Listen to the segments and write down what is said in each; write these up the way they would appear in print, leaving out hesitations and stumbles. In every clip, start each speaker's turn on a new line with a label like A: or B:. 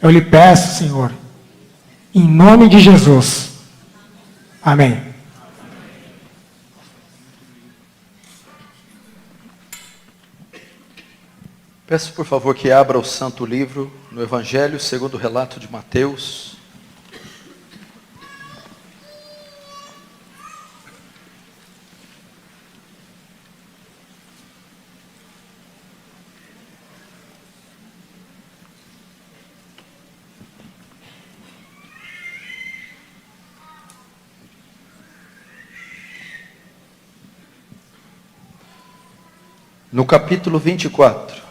A: Eu lhe peço, Senhor, em nome de Jesus. Amém.
B: Peço, por favor, que abra o Santo Livro no Evangelho segundo o relato de Mateus. No capítulo 24.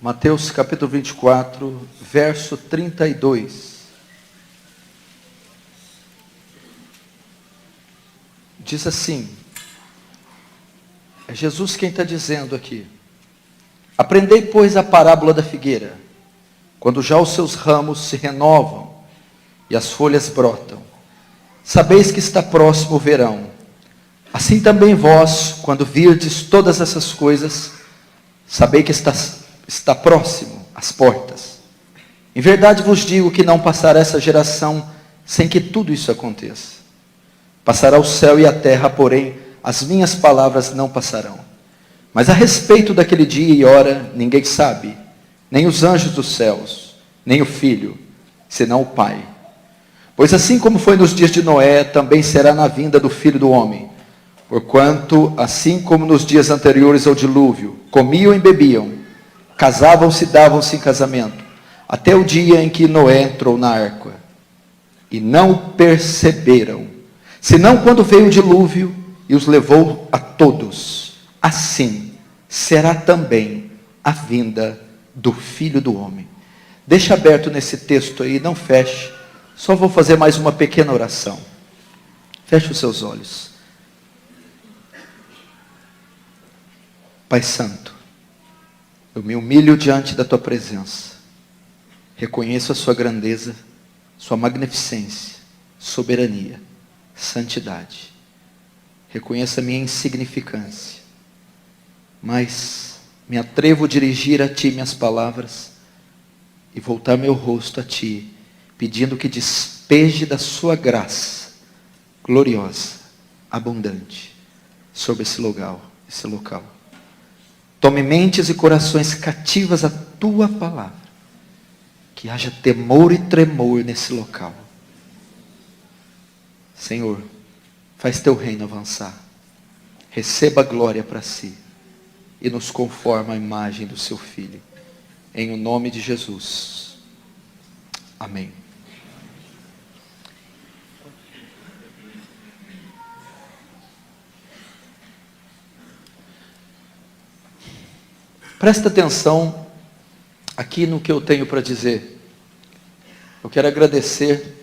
B: Mateus capítulo 24, verso 32. Diz assim, é Jesus quem está dizendo aqui: aprendei, pois, a parábola da figueira, quando já os seus ramos se renovam e as folhas brotam. Sabeis que está próximo o verão. Assim também vós, quando virdes todas essas coisas, sabei que está próximo às portas. Em verdade vos digo que não passará essa geração sem que tudo isso aconteça. Passará o céu e a terra, porém as minhas palavras não passarão. Mas a respeito daquele dia e hora, ninguém sabe, nem os anjos dos céus, nem o Filho, senão o Pai. Pois assim como foi nos dias de Noé, também será na vinda do Filho do Homem. Porquanto, assim como nos dias anteriores ao dilúvio, comiam e bebiam, casavam-se e davam-se em casamento, até o dia em que Noé entrou na arca. E não perceberam, senão quando veio o dilúvio e os levou a todos. Assim será também a vinda do Filho do Homem. Deixa aberto nesse texto aí, não feche. Só vou fazer mais uma pequena oração. Feche os seus olhos. Pai Santo, eu me humilho diante da tua presença. Reconheço a sua grandeza, sua magnificência, soberania, santidade. Reconheço a minha insignificância. Mas me atrevo a dirigir a ti minhas palavras e voltar meu rosto a ti, pedindo que despeje da sua graça gloriosa, abundante, sobre esse local. Tome mentes e corações cativas à tua palavra. Que haja temor e tremor nesse local. Senhor, faz teu reino avançar. Receba a glória para si. E nos conforma à imagem do seu Filho. Em o nome de Jesus. Amém. Presta atenção aqui no que eu tenho para dizer. Eu quero agradecer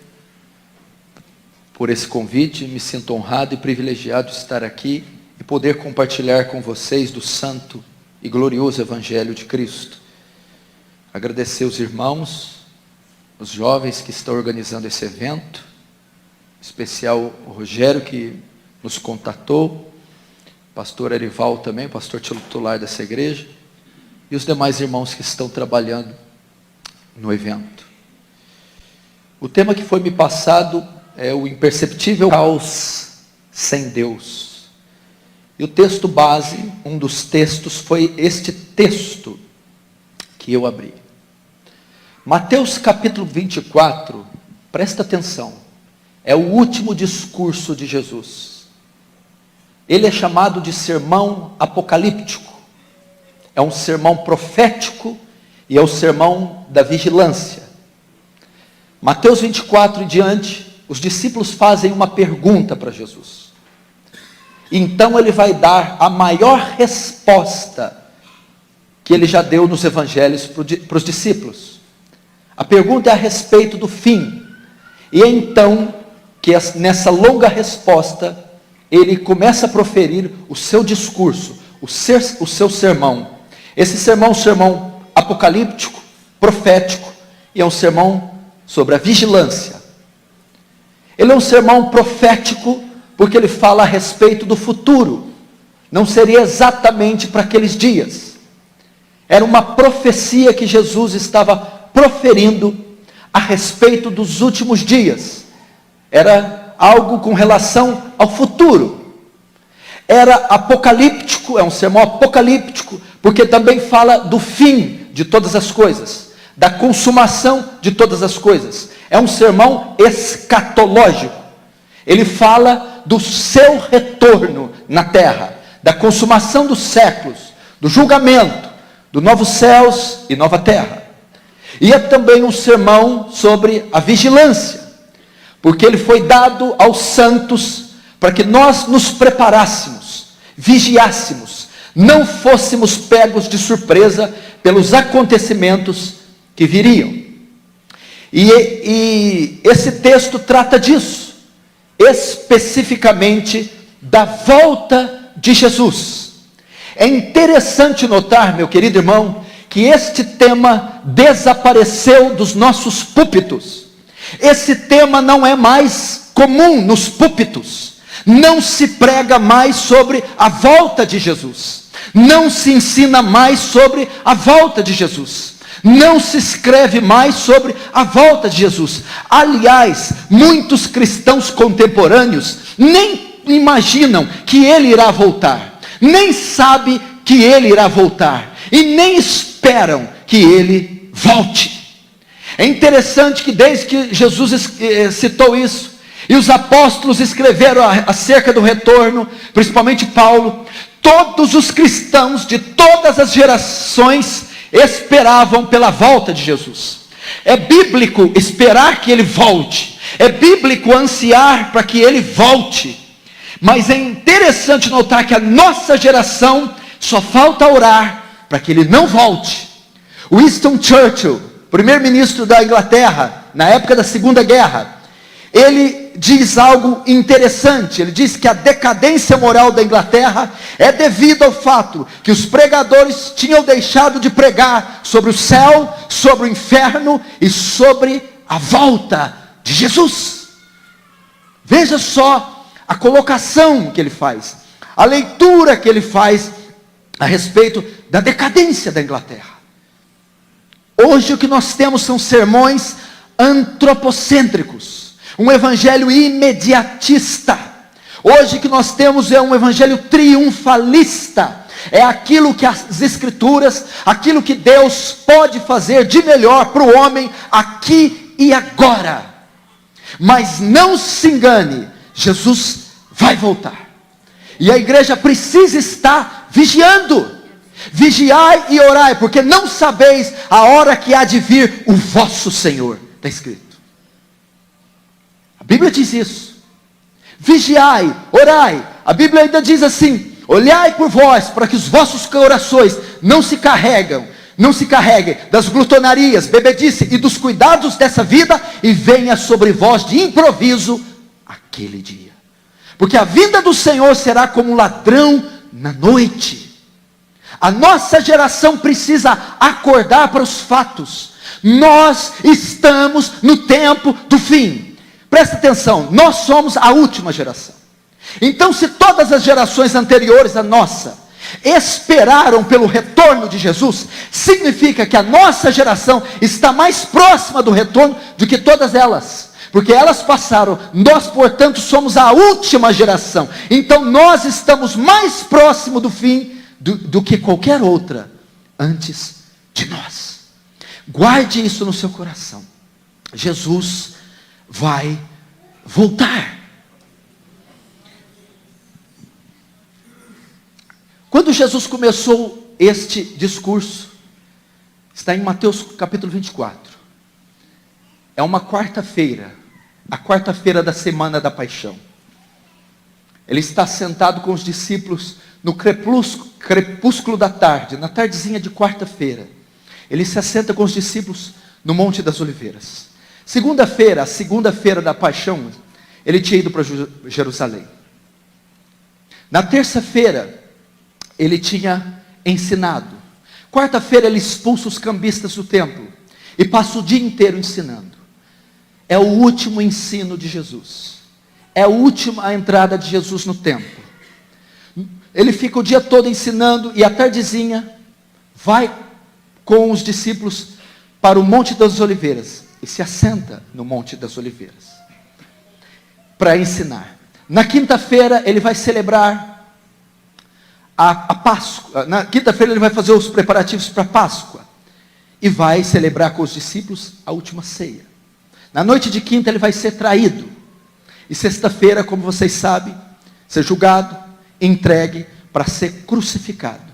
B: por esse convite, me sinto honrado e privilegiado de estar aqui e poder compartilhar com vocês do santo e glorioso Evangelho de Cristo. Agradecer os irmãos, os jovens que estão organizando esse evento, em especial o Rogério que nos contatou, o pastor Erival também, pastor titular dessa igreja, e os demais irmãos que estão trabalhando no evento. O tema que foi me passado é o imperceptível caos sem Deus. E o texto base, um dos textos, foi este texto que eu abri. Mateus capítulo 24, presta atenção, é o último discurso de Jesus. Ele é chamado de sermão apocalíptico. É um sermão profético e é o sermão da vigilância. Mateus 24 e diante, os discípulos fazem uma pergunta para Jesus. Então ele vai dar a maior resposta que ele já deu nos evangelhos para os discípulos. A pergunta é a respeito do fim. E é então que nessa longa resposta, ele começa a proferir o seu discurso, o seu sermão. Esse sermão é um sermão apocalíptico, profético e é um sermão sobre a vigilância. Ele é um sermão profético porque ele fala a respeito do futuro. Não seria exatamente para aqueles dias. Era uma profecia que Jesus estava proferindo a respeito dos últimos dias. Era algo com relação ao futuro. Era apocalíptico, é um sermão apocalíptico, porque também fala do fim de todas as coisas, da consumação de todas as coisas. É um sermão escatológico. Ele fala do seu retorno na terra, da consumação dos séculos, do julgamento, do novos céus e nova terra. E é também um sermão sobre a vigilância, porque ele foi dado aos santos para que nós nos preparássemos, vigiássemos, não fôssemos pegos de surpresa pelos acontecimentos que viriam. E esse texto trata disso, especificamente da volta de Jesus. É interessante notar, meu querido irmão, que este tema desapareceu dos nossos púlpitos. Esse tema não é mais comum nos púlpitos. Não se prega mais sobre a volta de Jesus. Não se ensina mais sobre a volta de Jesus. Não se escreve mais sobre a volta de Jesus. Aliás, muitos cristãos contemporâneos nem imaginam que ele irá voltar. Nem sabem que ele irá voltar. E nem esperam que ele volte. É interessante que desde que Jesus citou isso, e os apóstolos escreveram acerca do retorno, principalmente Paulo, todos os cristãos de todas as gerações esperavam pela volta de Jesus. É bíblico esperar que ele volte. É bíblico ansiar para que ele volte. Mas é interessante notar que a nossa geração só falta orar para que ele não volte. Winston Churchill, primeiro-ministro da Inglaterra, na época da Segunda Guerra, ele diz algo interessante. Ele diz que a decadência moral da Inglaterra é devido ao fato que os pregadores tinham deixado de pregar sobre o céu, sobre o inferno e sobre a volta de Jesus. Veja só a colocação que ele faz, a leitura que ele faz a respeito da decadência da Inglaterra. Hoje o que nós temos são sermões antropocêntricos, um evangelho imediatista. Hoje o que nós temos é um evangelho triunfalista. É aquilo que as escrituras, aquilo que Deus pode fazer de melhor para o homem aqui e agora. Mas não se engane, Jesus vai voltar. E a igreja precisa estar vigiando. Vigiai e orai, porque não sabeis a hora que há de vir o vosso Senhor. Está escrito. A Bíblia diz isso. Vigiai, orai. A Bíblia ainda diz assim: olhai por vós, para que os vossos corações não se carreguem das glutonarias, bebedice e dos cuidados dessa vida, e venha sobre vós de improviso aquele dia. Porque a vinda do Senhor será como um ladrão na noite. A nossa geração precisa acordar para os fatos. Nós estamos no tempo do fim. Presta atenção, nós somos a última geração. Então, se todas as gerações anteriores à nossa esperaram pelo retorno de Jesus, significa que a nossa geração está mais próxima do retorno do que todas elas. Porque elas passaram, nós, portanto, somos a última geração. Então, nós estamos mais próximo do fim do que qualquer outra antes de nós. Guarde isso no seu coração. Jesus vai voltar. Quando Jesus começou este discurso, está em Mateus capítulo 24. É uma quarta-feira, a quarta-feira da semana da paixão. Ele está sentado com os discípulos no crepúsculo da tarde, na tardezinha de quarta-feira. Ele se assenta com os discípulos no Monte das Oliveiras. Segunda-feira, a segunda-feira da paixão, ele tinha ido para Jerusalém. Na terça-feira, ele tinha ensinado. Quarta-feira, ele expulsa os cambistas do templo. e passa o dia inteiro ensinando. É o último ensino de Jesus. É a última entrada de Jesus no templo. Ele fica o dia todo ensinando e à tardezinha vai com os discípulos para o Monte das Oliveiras e se assenta no Monte das Oliveiras para ensinar. Na quinta-feira ele vai celebrar a Páscoa. Na quinta-feira ele vai fazer os preparativos para a Páscoa e vai celebrar com os discípulos a última ceia. Na noite de quinta ele vai ser traído e sexta-feira, como vocês sabem, ser julgado, entregue para ser crucificado.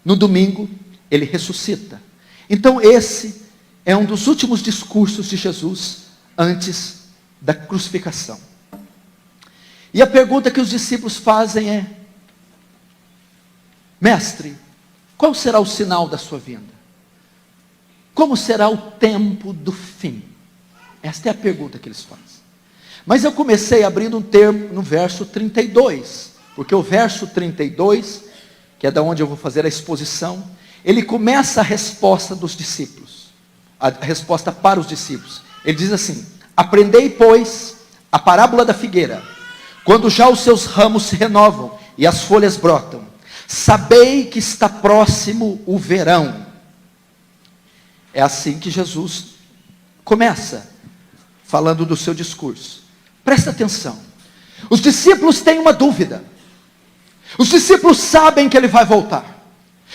B: No domingo ele ressuscita. Então esse é um dos últimos discursos de Jesus antes da crucificação. E a pergunta que os discípulos fazem é: Mestre, qual será o sinal da sua vinda? Como será o tempo do fim? Esta é a pergunta que eles fazem. Mas eu comecei abrindo um termo no verso 32, porque o verso 32, que é da onde eu vou fazer a exposição, ele começa a resposta dos discípulos, a resposta para os discípulos. Ele diz assim: aprendei, pois, a parábola da figueira, quando já os seus ramos se renovam e as folhas brotam, sabei que está próximo o verão. É assim que Jesus começa, falando do seu discurso. Presta atenção. Os discípulos têm uma dúvida. Os discípulos sabem que ele vai voltar.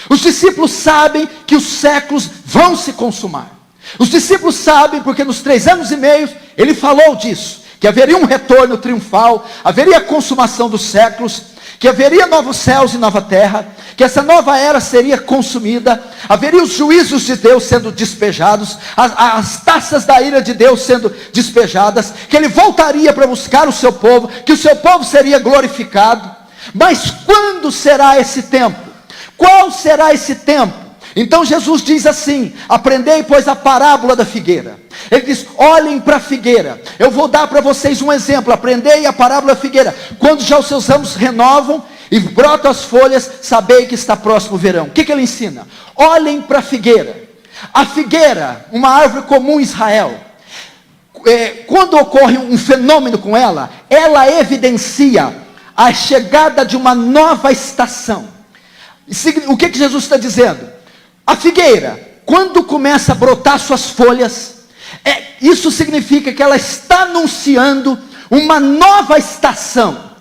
B: Os discípulos sabem que os séculos vão se consumar. Os discípulos sabem, porque nos 3 anos e meio, ele falou disso, que haveria um retorno triunfal, haveria a consumação dos séculos, que haveria novos céus e nova terra, que essa nova era seria consumida, haveria os juízos de Deus sendo despejados, as taças da ira de Deus sendo despejadas, que ele voltaria para buscar o seu povo, que o seu povo seria glorificado. Mas quando será esse tempo? Qual será esse tempo? Então Jesus diz assim: aprendei, pois, a parábola da figueira. Ele diz: olhem para a figueira. Eu vou dar para vocês um exemplo. Aprendei a parábola da figueira. Quando já os seus ramos renovam e brotam as folhas, sabei que está próximo o verão. O que ele ensina? Olhem para a figueira. A figueira, uma árvore comum em Israel, quando ocorre um fenômeno com ela, ela evidencia a chegada de uma nova estação. O que Jesus está dizendo? A figueira, quando começa a brotar suas folhas, isso significa que ela está anunciando uma nova estação.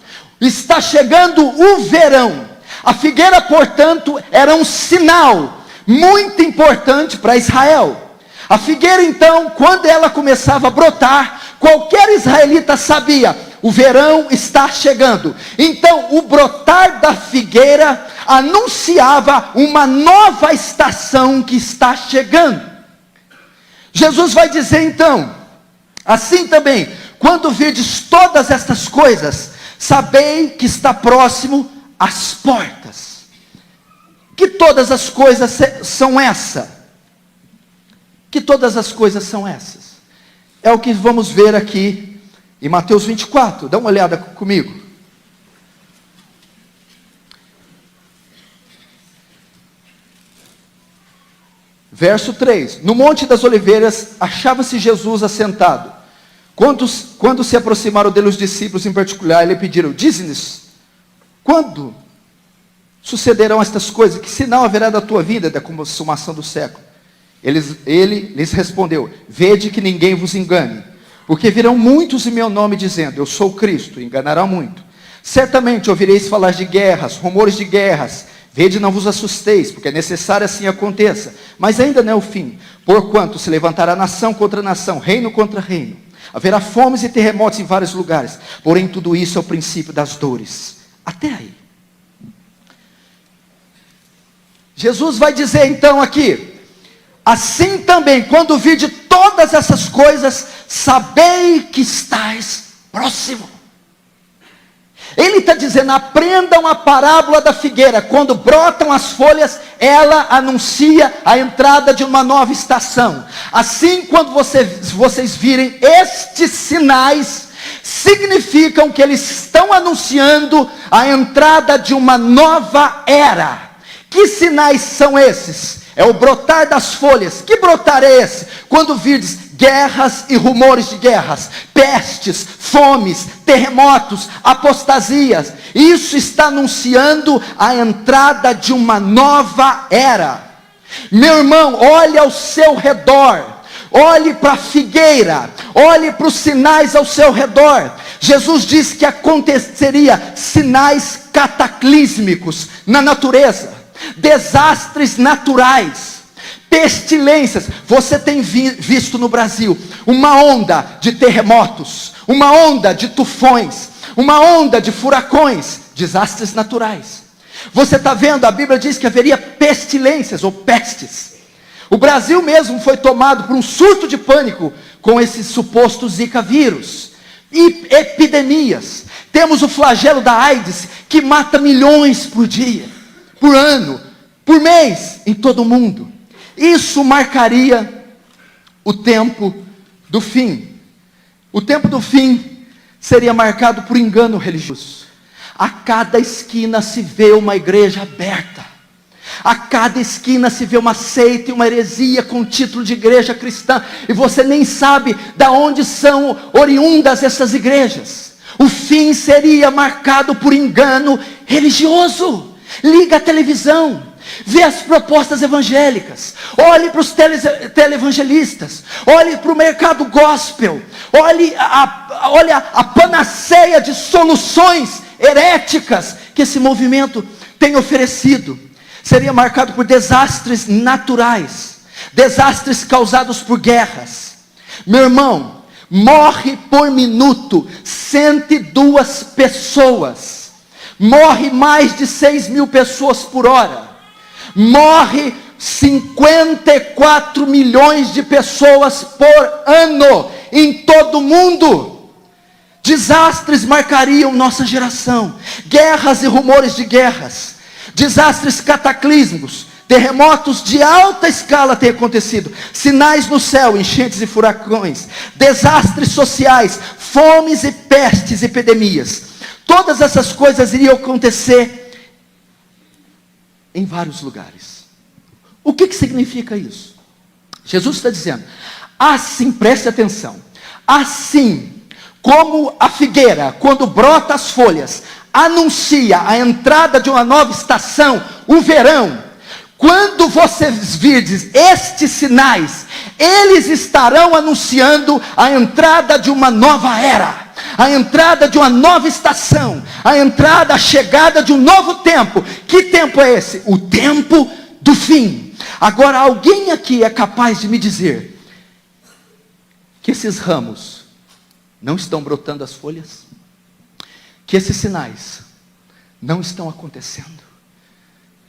B: Está chegando o verão. A figueira, portanto, era um sinal muito importante para Israel. A figueira, então, quando ela começava a brotar, qualquer israelita sabia: o verão está chegando. Então, o brotar da figueira anunciava uma nova estação que está chegando. Jesus vai dizer então: assim também, quando virdes todas estas coisas, sabei que está próximo às portas. Que todas as coisas são essas? Que todas as coisas são essas? É o que vamos ver aqui em Mateus 24, dá uma olhada comigo. Verso 3, no Monte das Oliveiras, achava-se Jesus assentado. Quando se aproximaram dele os discípulos em particular, lhe pediram: dize-nos, quando sucederão estas coisas? Que sinal haverá da tua vinda, da consumação do século? Ele lhes respondeu: vede que ninguém vos engane, porque virão muitos em meu nome dizendo: eu sou Cristo, e enganarão muito. Certamente ouvireis falar de guerras, rumores de guerras. Vede, não vos assusteis, porque é necessário assim aconteça, mas ainda não é o fim. Porquanto se levantará nação contra nação, reino contra reino. Haverá fomes e terremotos em vários lugares, porém tudo isso é o princípio das dores. Até aí. Jesus vai dizer então aqui: assim também, quando vide todas essas coisas, sabei que estáis próximo. Ele está dizendo: aprendam a parábola da figueira. Quando brotam as folhas, ela anuncia a entrada de uma nova estação. Assim, quando vocês virem estes sinais, significam que eles estão anunciando a entrada de uma nova era. Que sinais são esses? é o brotar das folhas. Que brotar é esse? Quando virdes guerras e rumores de guerras, pestes, fomes, terremotos, apostasias. Isso está anunciando a entrada de uma nova era. Meu irmão, olhe ao seu redor, olhe para a figueira, olhe para os sinais ao seu redor. Jesus disse que aconteceria sinais cataclísmicos na natureza, desastres naturais, pestilências. Você tem visto no Brasil uma onda de terremotos, uma onda de tufões, uma onda de furacões, desastres naturais. Você está vendo, a Bíblia diz que haveria pestilências ou pestes. O Brasil mesmo foi tomado por um surto de pânico com esse suposto Zika vírus. E epidemias. Temos o flagelo da AIDS, que mata milhões por dia, por ano, por mês, em todo o mundo. Isso marcaria o tempo do fim. O tempo do fim seria marcado por engano religioso. A cada esquina se vê uma igreja aberta. A cada esquina se vê uma seita e uma heresia com título de igreja cristã. E você nem sabe de onde são oriundas essas igrejas. O fim seria marcado por engano religioso. Liga a televisão, vê as propostas evangélicas, olhe para os televangelistas, olhe para o mercado gospel, olhe a panaceia de soluções heréticas que esse movimento tem oferecido. Seria marcado por desastres naturais, desastres causados por guerras. Meu irmão, morre por minuto 102 pessoas, morre mais de 6.000 pessoas por hora, morre 54 milhões de pessoas por ano em todo o mundo. Desastres marcariam nossa geração, guerras e rumores de guerras, desastres cataclísmicos, terremotos de alta escala têm acontecido, sinais no céu, enchentes e furacões, desastres sociais, fomes e pestes, epidemias. Todas essas coisas iriam acontecer em vários lugares. O que significa isso? Jesus está dizendo, assim, preste atenção, assim como a figueira, quando brota as folhas, anuncia a entrada de uma nova estação, o verão. Quando vocês virdes estes sinais, eles estarão anunciando a entrada de uma nova era, a entrada de uma nova estação, a entrada, a chegada de um novo tempo. Que tempo é esse? O tempo do fim. Agora, alguém aqui é capaz de me dizer que esses ramos não estão brotando as folhas? Que esses sinais não estão acontecendo?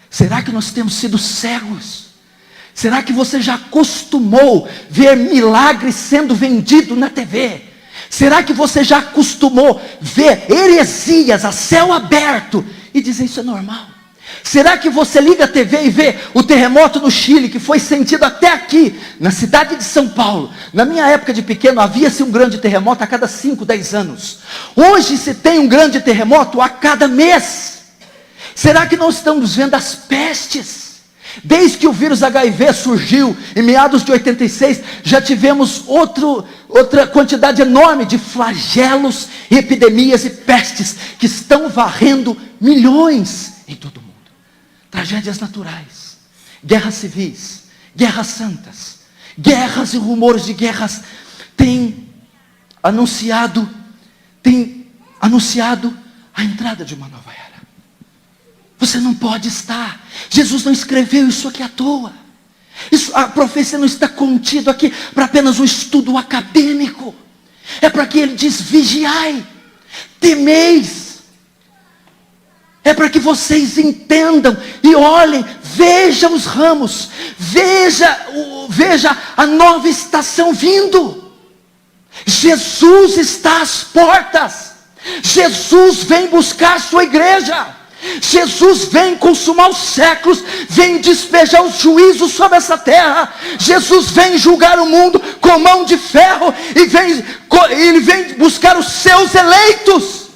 B: Será que nós temos sido cegos? Será que você já acostumou ver milagres sendo vendido na TV? Será que você já acostumou ver heresias a céu aberto e dizer isso é normal? Será que você liga a TV e vê o terremoto no Chile, que foi sentido até aqui, na cidade de São Paulo? Na minha época de pequeno, havia-se um grande terremoto a cada 5, 10 anos. Hoje se tem um grande terremoto a cada mês. Será que não estamos vendo as pestes? Desde que o vírus HIV surgiu, em meados de 86, já tivemos outra quantidade enorme de flagelos, epidemias e pestes, que estão varrendo milhões em todo o mundo. Tragédias naturais, guerras civis, guerras santas, guerras e rumores de guerras têm anunciado a entrada de uma nova era. Você não pode estar. Jesus não escreveu isso aqui à toa. A profecia não está contida aqui para apenas um estudo acadêmico. É para que ele diz, vigiai, temeis. É para que vocês entendam e olhem, vejam os ramos, veja a nova estação vindo. Jesus está às portas. Jesus vem buscar a sua igreja. Jesus vem consumar os séculos, vem despejar os juízos sobre essa terra. Jesus vem julgar o mundo com mão de ferro e ele vem buscar os seus eleitos.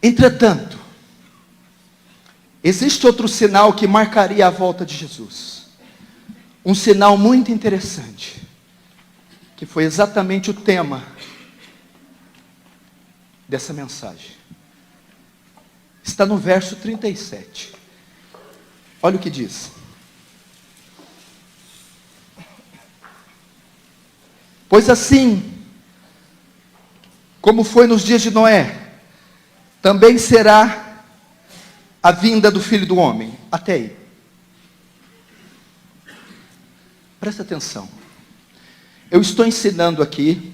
B: Entretanto, Existe outro sinal que marcaria a volta de Jesus. Um sinal muito interessante, que foi exatamente o tema dessa mensagem. Está no verso 37. Olha o que diz. Pois assim, como foi nos dias de Noé, também será a vinda do Filho do Homem. Até aí. Presta atenção. Eu estou ensinando aqui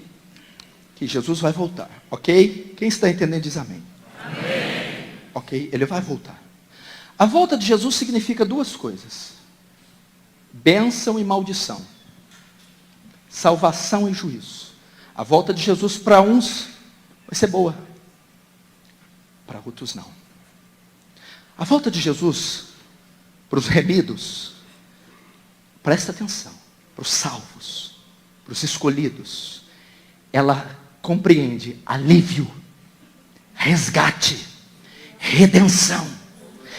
B: que Jesus vai voltar, ok? Quem está entendendo diz amém. Amém. Ok? Ele vai voltar. A volta de Jesus significa duas coisas: bênção e maldição, salvação e juízo. A volta de Jesus para uns vai ser boa, para outros não. A volta de Jesus para os remidos, presta atenção, para os salvos, para os escolhidos, ela compreende alívio, resgate, redenção.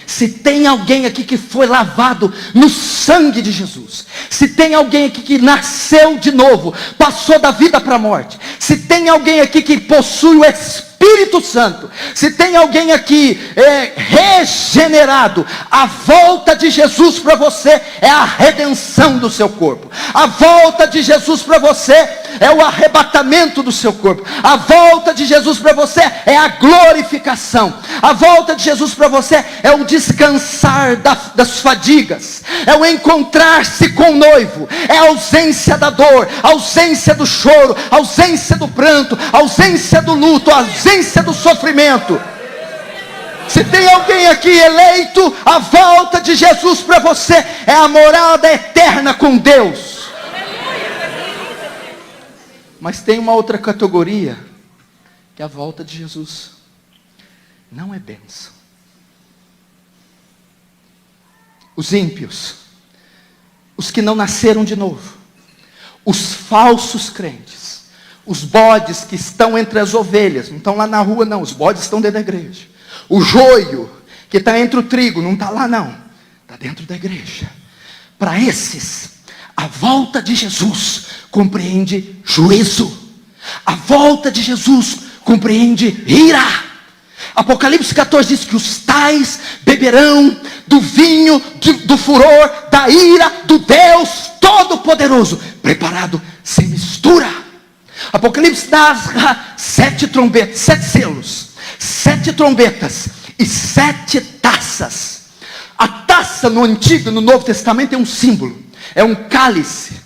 B: Se tem alguém aqui que foi lavado no sangue de Jesus, se tem alguém aqui que nasceu de novo, passou da vida para a morte, se tem alguém aqui que possui o Espírito Santo, se tem alguém aqui regenerado, a volta de Jesus para você é a redenção do seu corpo. A volta de Jesus para você é o arrebatamento do seu corpo. A volta de Jesus para você é a glorificação. A volta de Jesus para você é o descansar das fadigas, é o encontrar-se com o noivo, é a ausência da dor, a ausência do choro, a ausência do pranto, a ausência do luto, a ausência do sofrimento. Se tem alguém aqui eleito, a volta de Jesus para você é a morada eterna com Deus. Mas tem uma outra categoria, que a volta de Jesus não é bênção. Os ímpios, os que não nasceram de novo, os falsos crentes, os bodes que estão entre as ovelhas, não estão lá na rua não, os bodes estão dentro da igreja. O joio que está entre o trigo, não está lá não, está dentro da igreja. Para esses, a volta de Jesus compreende juízo. A volta de Jesus compreende ira. Apocalipse 14 diz que os tais beberão do vinho do furor, da ira do Deus Todo-Poderoso, preparado sem mistura. Apocalipse narra 7 trombetas, 7 selos, 7 trombetas e 7 taças. A taça no Antigo e no Novo Testamento é um símbolo, é um cálice.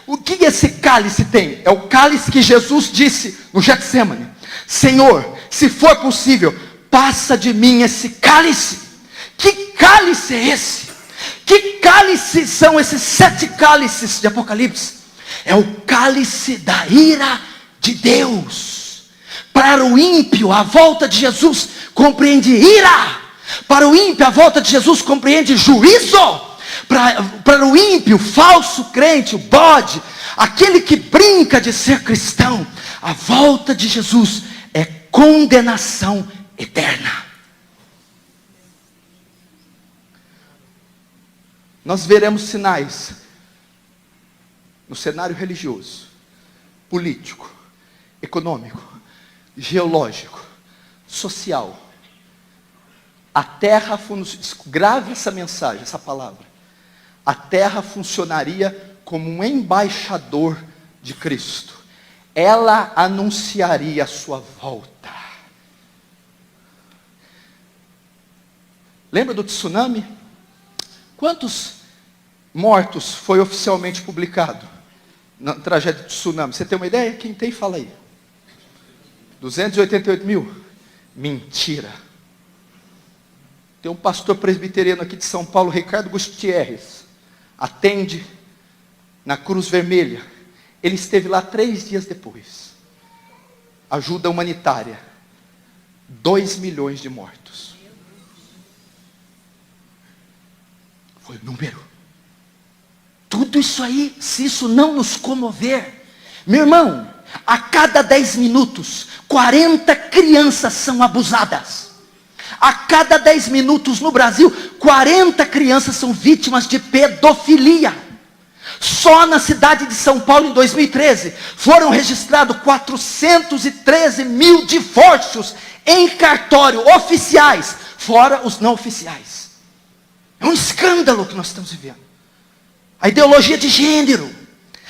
B: O que esse cálice tem? É o cálice que Jesus disse no Getsêmani: Senhor, se for possível, passa de mim esse cálice. Que cálice é esse? Que cálice são esses 7 cálices de Apocalipse? É o cálice da ira de Deus. Para o ímpio, a volta de Jesus compreende ira. Para o ímpio, a volta de Jesus compreende juízo. Para o ímpio, o falso crente, o bode, aquele que brinca de ser cristão, a volta de Jesus é condenação eterna. Nós veremos sinais no cenário religioso, político, econômico, geológico, social. A terra, grave essa mensagem, essa palavra. A terra funcionaria como um embaixador de Cristo. Ela anunciaria a sua volta. Lembra do tsunami? Quantos mortos foi oficialmente publicado na tragédia do tsunami? Você tem uma ideia? Quem tem, fala aí. 288 mil? Mentira. Tem um pastor presbiteriano aqui de São Paulo, Ricardo Gutierrez, atende na Cruz Vermelha. Ele esteve lá 3 dias depois. Ajuda humanitária. 2 milhões de mortos. Foi o número. Tudo isso aí, se isso não nos comover, meu irmão, a cada 10 minutos, 40 crianças são abusadas. A cada 10 minutos no Brasil, 40 crianças são vítimas de pedofilia. Só na cidade de São Paulo, em 2013, foram registrados 413 mil divórcios em cartório oficiais, fora os não oficiais. É um escândalo que nós estamos vivendo. A ideologia de gênero,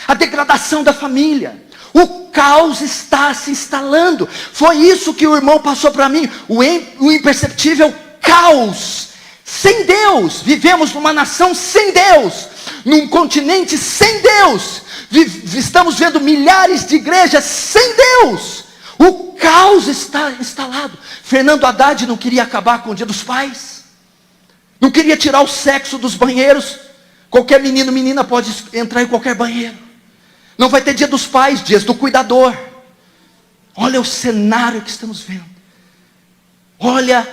B: a degradação da família, o caos está se instalando. Foi isso que o irmão passou para mim, o imperceptível caos. Sem Deus, vivemos numa nação sem Deus, num continente sem Deus, estamos vendo milhares de igrejas sem Deus. O caos está instalado. Fernando Haddad não queria acabar com o Dia dos Pais, não queria tirar o sexo dos banheiros. Qualquer menino, menina pode entrar em qualquer banheiro. Não vai ter Dia dos Pais, dias do cuidador. Olha o cenário que estamos vendo. Olha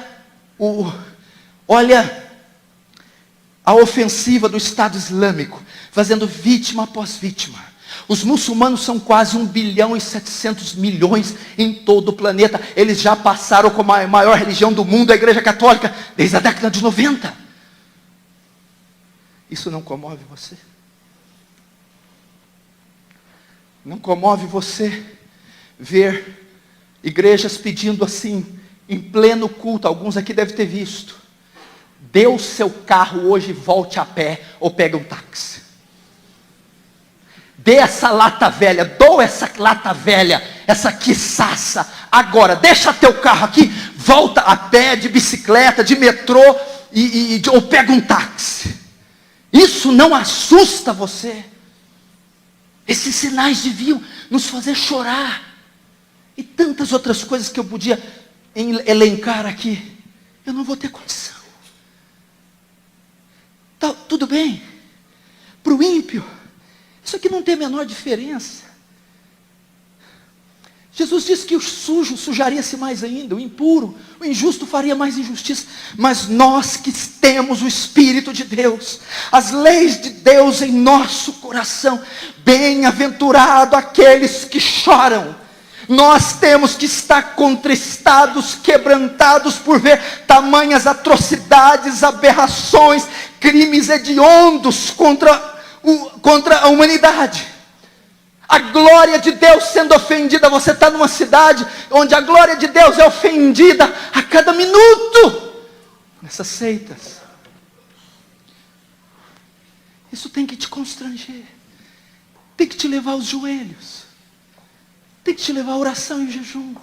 B: a ofensiva do Estado Islâmico, fazendo vítima após vítima. Os muçulmanos são quase 1 bilhão e 700 milhões em todo o planeta. Eles já passaram como a maior religião do mundo, a Igreja Católica, desde a década de 90. Isso não comove você? Não comove você ver igrejas pedindo assim, em pleno culto? Alguns aqui devem ter visto: dê o seu carro hoje e volte a pé, ou pega um táxi. Dê essa lata velha, dou essa lata velha, essa quiçaça, agora, deixa teu carro aqui, volta a pé, de bicicleta, de metrô, ou pega um táxi. Isso não assusta você? Esses sinais deviam nos fazer chorar. E tantas outras coisas que eu podia elencar aqui. Eu não vou ter condição. Tá, tudo bem. Para o ímpio, isso aqui não tem a menor diferença. Jesus disse que o sujo sujaria-se mais ainda, o impuro, o injusto faria mais injustiça. Mas nós que temos o Espírito de Deus, as leis de Deus em nosso coração, bem-aventurado aqueles que choram. Nós temos que estar contristados, quebrantados por ver tamanhas atrocidades, aberrações, crimes hediondos contra a humanidade. A glória de Deus sendo ofendida. Você está numa cidade onde a glória de Deus é ofendida a cada minuto, nessas seitas. Isso tem que te constranger, tem que te levar aos joelhos, tem que te levar à oração e jejum.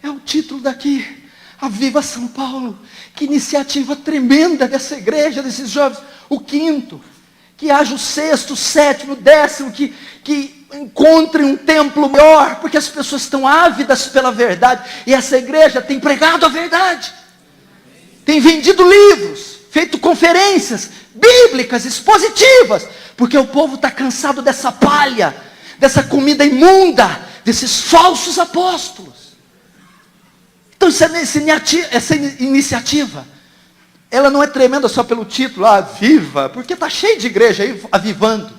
B: É o título daqui, Aviva São Paulo. Que iniciativa tremenda dessa igreja, desses jovens. O quinto, que haja o sexto, o sétimo, o décimo, que encontrem um templo maior, porque as pessoas estão ávidas pela verdade, e essa igreja tem pregado a verdade, tem vendido livros, feito conferências bíblicas, expositivas, porque o povo está cansado dessa palha, dessa comida imunda, desses falsos apóstolos. Então essa iniciativa, ela não é tremenda só pelo título, Aviva, porque está cheio de igreja aí avivando.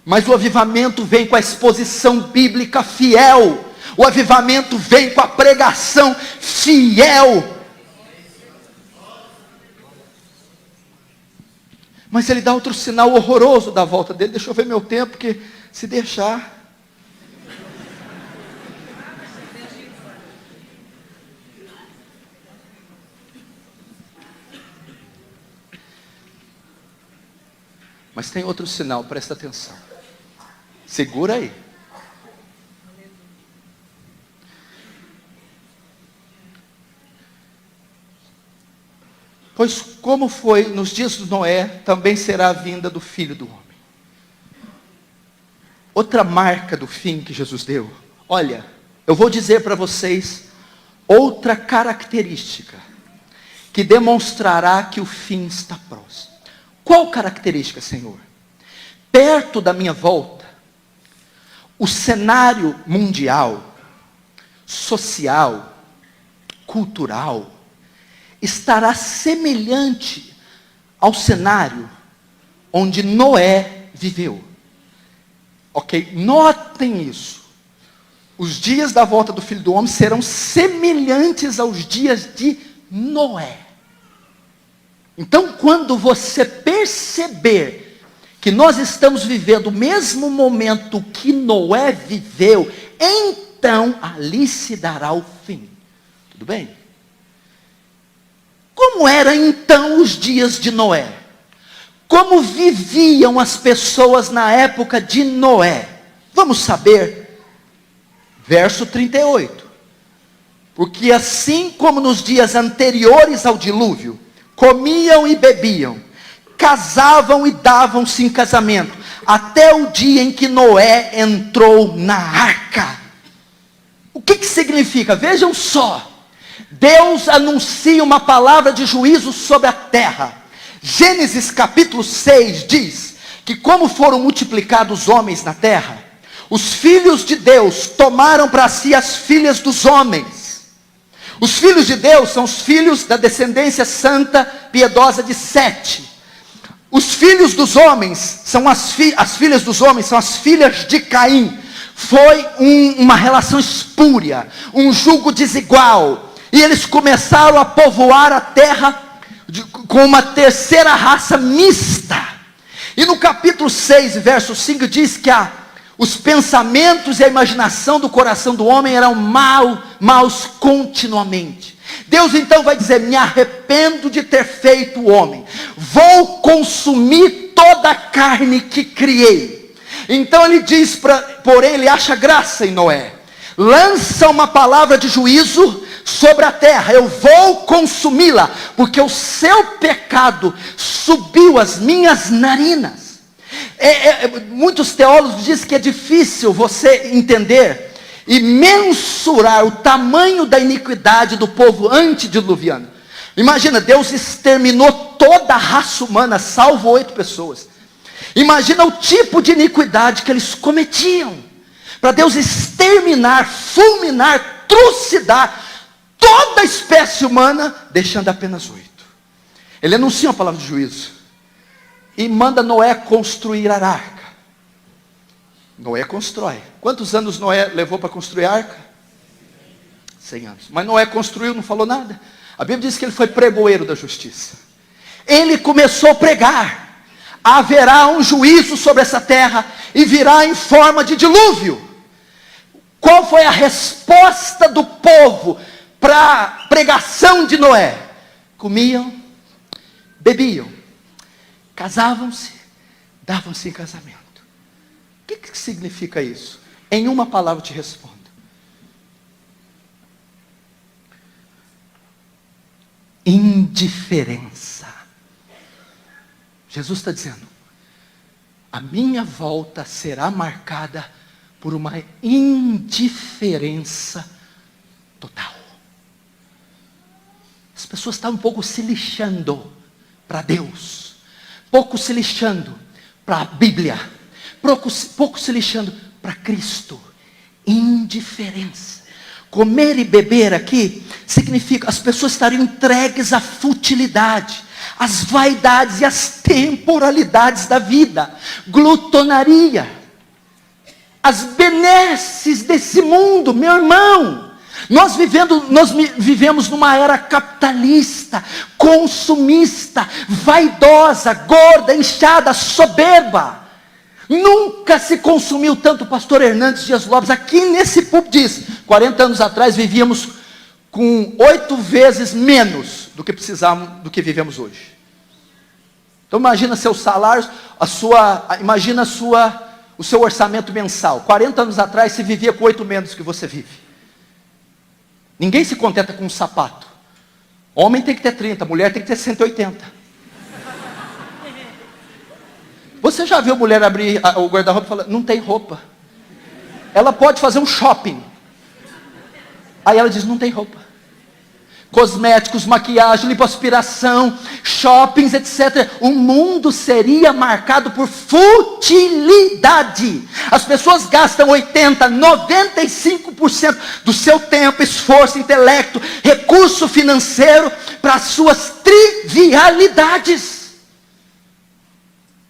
B: Mas o avivamento vem com a exposição bíblica fiel. O avivamento vem com a pregação fiel. Mas ele dá outro sinal horroroso da volta dele. Deixa eu ver meu tempo, porque se deixar... Mas tem outro sinal, presta atenção. Segura aí. Pois como foi nos dias de Noé, também será a vinda do Filho do Homem. Outra marca do fim que Jesus deu. Olha, eu vou dizer para vocês outra característica que demonstrará que o fim está próximo. Qual característica, Senhor? Perto da minha volta, o cenário mundial, social, cultural, estará semelhante ao cenário onde Noé viveu. Ok? Notem isso. Os dias da volta do Filho do Homem serão semelhantes aos dias de Noé. Então, quando você perceber que nós estamos vivendo o mesmo momento que Noé viveu, então ali se dará o fim. Tudo bem? Como eram então os dias de Noé? Como viviam as pessoas na época de Noé? Vamos saber. Verso 38. Porque assim como nos dias anteriores ao dilúvio, comiam e bebiam, casavam e davam-se em casamento, até o dia em que Noé entrou na arca. O que significa? Vejam só. Deus anuncia uma palavra de juízo sobre a terra. Gênesis capítulo 6 diz que como foram multiplicados os homens na terra, os filhos de Deus tomaram para si as filhas dos homens. Os filhos de Deus são os filhos da descendência santa, piedosa de Sete. Os filhos dos homens são as filhas dos homens são as filhas de Caim. Foi uma relação espúria, um jugo desigual. E eles começaram a povoar a terra com uma terceira raça mista. E no capítulo 6, verso 5, diz que os pensamentos e a imaginação do coração do homem eram maus continuamente. Deus então vai dizer: me arrependo de ter feito o homem. Vou consumir toda a carne que criei. Então ele diz, porém ele acha graça em Noé. Lança uma palavra de juízo sobre a terra. Eu vou consumi-la, porque o seu pecado subiu às minhas narinas. Muitos teólogos dizem que é difícil você entender e mensurar o tamanho da iniquidade do povo antediluviano. Imagina, Deus exterminou toda a raça humana, salvo 8 pessoas. Imagina o tipo de iniquidade que eles cometiam, para Deus exterminar, fulminar, trucidar toda a espécie humana, deixando apenas 8. Ele anuncia uma palavra de juízo e manda Noé construir a arca. Noé constrói. Quantos anos Noé levou para construir a arca? 100 anos. Mas Noé construiu, não falou nada. A Bíblia diz que ele foi pregoeiro da justiça. Ele começou a pregar: haverá um juízo sobre essa terra e virá em forma de dilúvio. Qual foi a resposta do povo para a pregação de Noé? Comiam, bebiam, casavam-se, davam-se em casamento. O que significa isso? Em uma palavra eu te respondo: indiferença. Jesus está dizendo: a minha volta será marcada por uma indiferença total. As pessoas estão um pouco se lixando para Deus, pouco se lixando para a Bíblia, pouco se lixando para Cristo. Indiferença. Comer e beber aqui significa as pessoas estarem entregues à futilidade, às vaidades e às temporalidades da vida, glutonaria, as benesses desse mundo. Meu irmão, nós vivemos numa era capitalista, consumista, vaidosa, gorda, inchada, soberba. Nunca se consumiu tanto. O pastor Hernandes Dias Lopes, aqui nesse púlpito, diz: 40 anos atrás vivíamos com 8 vezes menos do que precisávamos, do que vivemos hoje. Então imagina seus salários, o seu orçamento mensal. 40 anos atrás se vivia com 8 menos que você vive. Ninguém se contenta com um sapato. Homem tem que ter 30, mulher tem que ter 180. Você já viu mulher abrir o guarda-roupa e falar: não tem roupa? Ela pode fazer um shopping. Aí ela diz: não tem roupa. Cosméticos, maquiagem, lipoaspiração, shoppings, etc. O mundo seria marcado por futilidade. As pessoas gastam 80%, 95% do seu tempo, esforço, intelecto, recurso financeiro para as suas trivialidades.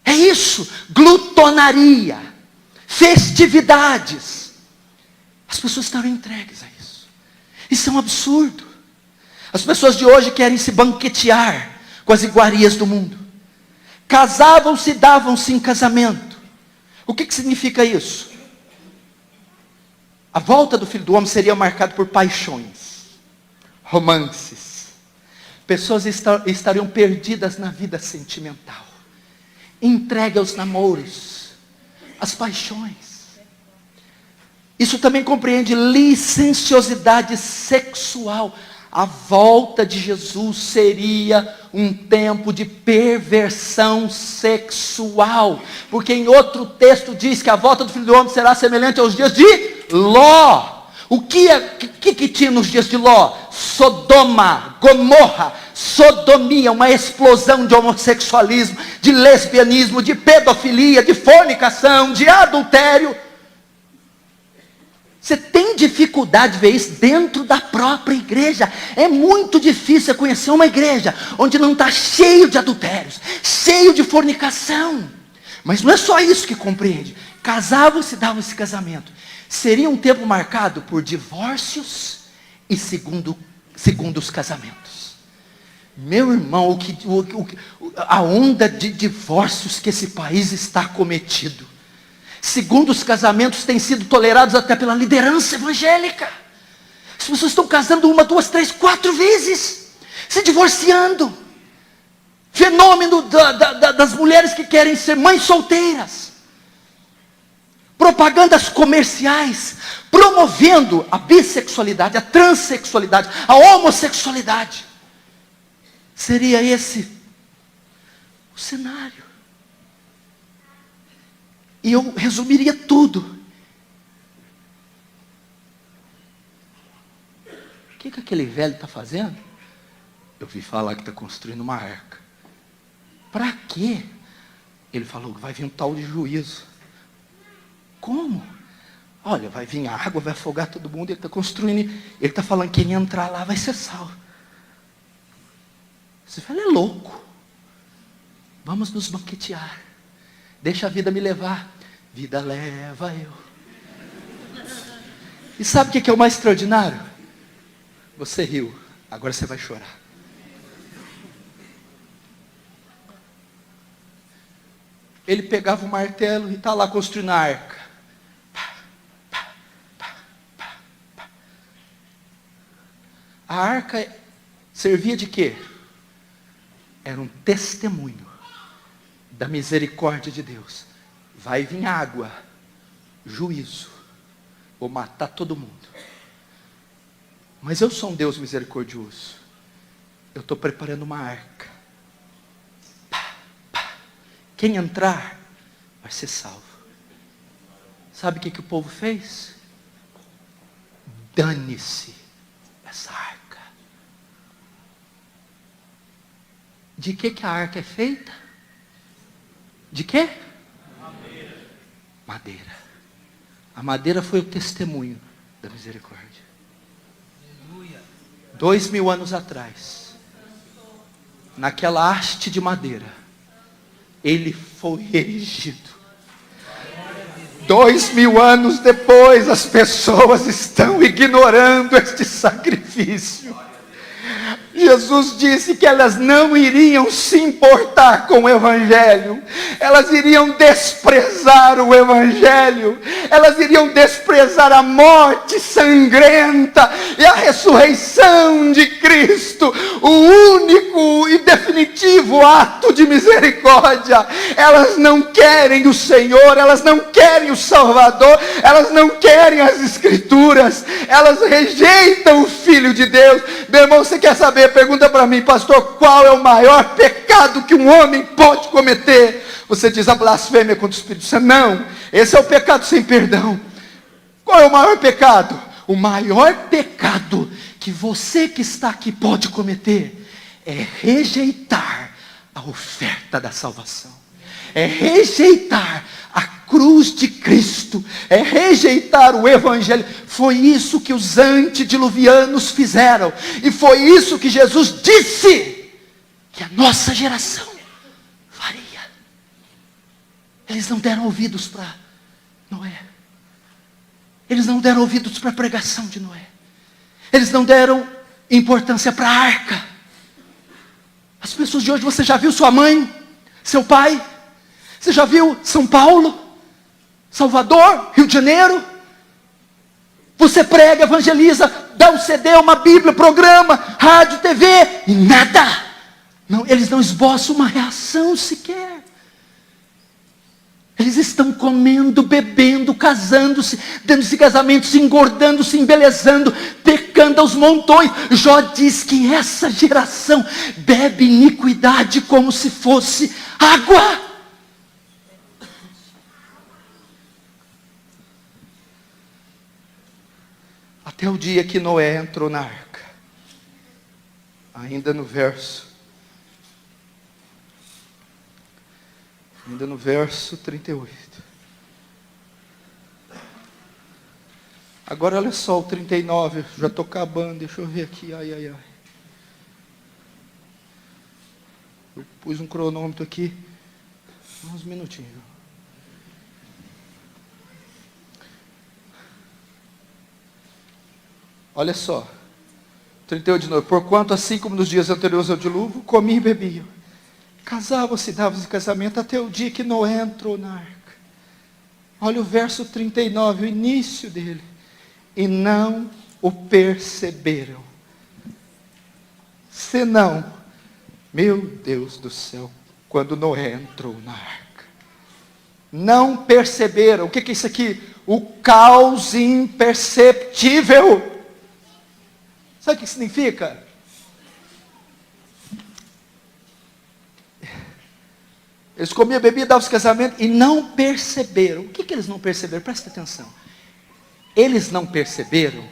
B: É isso, glutonaria, festividades. As pessoas estão entregues a isso. Isso é um absurdo. As pessoas de hoje querem se banquetear com as iguarias do mundo. Casavam-se e davam-se em casamento. O que significa isso? A volta do Filho do Homem seria marcada por paixões, romances. Pessoas estariam perdidas na vida sentimental, entregue aos namoros, às paixões. Isso também compreende licenciosidade sexual. A volta de Jesus seria um tempo de perversão sexual. Porque em outro texto diz que a volta do Filho do Homem será semelhante aos dias de Ló. O que tinha nos dias de Ló? Sodoma, Gomorra, sodomia, uma explosão de homossexualismo, de lesbianismo, de pedofilia, de fornicação, de adultério. Você tem dificuldade de ver isso dentro da própria igreja. É muito difícil conhecer uma igreja onde não está cheio de adultérios, cheio de fornicação. Mas não é só isso que compreende. Casavam-se e davam esse casamento. Seria um tempo marcado por divórcios e segundos casamentos. Meu irmão, a onda de divórcios que esse país está cometido. Segundos casamentos têm sido tolerados até pela liderança evangélica. As pessoas estão casando 1, 2, 3, 4 vezes, se divorciando. Fenômeno das mulheres que querem ser mães solteiras. Propagandas comerciais promovendo a bissexualidade, a transexualidade, a homossexualidade. Seria esse o cenário. E eu resumiria tudo. O que aquele velho está fazendo? Eu vi falar que está construindo uma arca. Para quê? Ele falou que vai vir um tal de juízo. Como? Olha, vai vir água, vai afogar todo mundo. Ele está construindo. Ele está falando que quem entrar lá vai ser salvo. Esse velho é louco. Vamos nos banquetear. Deixa a vida me levar. Vida leva eu. E sabe o que é o mais extraordinário? Você riu, agora você vai chorar. Ele pegava o martelo e está lá construindo a arca. A arca servia de quê? Era um testemunho da misericórdia de Deus. Vai vir água, juízo, vou matar todo mundo. Mas eu sou um Deus misericordioso. Eu estou preparando uma arca. Quem entrar vai ser salvo. Sabe o que o povo fez? Dane-se essa arca. De que a arca é feita? De quê? Madeira. A madeira foi o testemunho da misericórdia. 2000 anos atrás, naquela haste de madeira, ele foi erigido. 2000 anos depois, as pessoas estão ignorando este sacrifício. Jesus disse que elas não iriam se importar com o Evangelho, elas iriam desprezar o Evangelho, elas iriam desprezar a morte sangrenta e a ressurreição de Cristo, o único e definitivo ato de misericórdia. Elas não querem o Senhor, elas não querem o Salvador, elas não querem as Escrituras, elas rejeitam o Filho de Deus. Meu irmão, você quer saber? Pergunta para mim, pastor, qual é o maior pecado que um homem pode cometer? Você diz a blasfêmia contra o Espírito Santo. Não, esse é o pecado sem perdão. Qual é o maior pecado? O maior pecado que você que está aqui pode cometer é rejeitar a oferta da salvação. É rejeitar a cruz de Cristo, é rejeitar o Evangelho. Foi isso que os antediluvianos fizeram, e foi isso que Jesus disse que a nossa geração faria. Eles não deram ouvidos para Noé, eles não deram ouvidos para a pregação de Noé, eles não deram importância para a arca. As pessoas de hoje, você já viu sua mãe, seu pai? Você já viu São Paulo, Salvador, Rio de Janeiro? Você prega, evangeliza, dá um CD, uma Bíblia, programa, rádio, TV, e nada. Não, eles não esboçam uma reação sequer. Eles estão comendo, bebendo, casando-se, dando-se casamentos, se engordando, se embelezando, pecando aos montões. Jó diz que essa geração bebe iniquidade como se fosse água. Até o dia que Noé entrou na arca. Ainda no verso 38. Agora olha só o 39, já estou acabando, deixa eu ver aqui, ai. Eu pus um cronômetro aqui, uns minutinhos. Olha só, 38 de novo. Porquanto assim como nos dias anteriores ao dilúvio, comiam e bebiam, casavam-se, davam-se em casamento, até o dia que Noé entrou na arca. Olha o verso 39, o início dele. E não o perceberam, senão, meu Deus do céu, quando Noé entrou na arca. Não perceberam. O que é isso aqui? O caos imperceptível. Sabe o que significa? Eles comiam, bebiam, davam-se casamento e não perceberam. O que eles não perceberam? Presta atenção. Eles não perceberam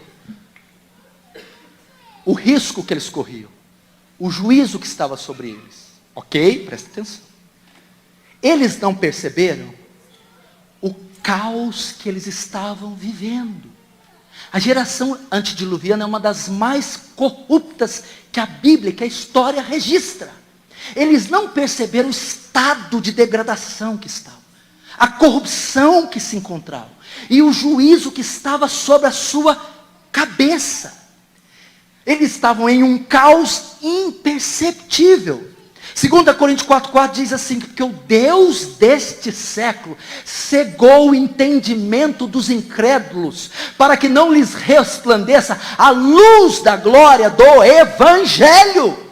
B: o risco que eles corriam, o juízo que estava sobre eles. Ok? Presta atenção. Eles não perceberam o caos que eles estavam vivendo. A geração antediluviana é uma das mais corruptas que a Bíblia, que a história registra. Eles não perceberam o estado de degradação que estavam, a corrupção que se encontrava, e o juízo que estava sobre a sua cabeça. Eles estavam em um caos imperceptível. 2 Coríntios 4,4 diz assim, que o Deus deste século cegou o entendimento dos incrédulos, para que não lhes resplandeça a luz da glória do Evangelho.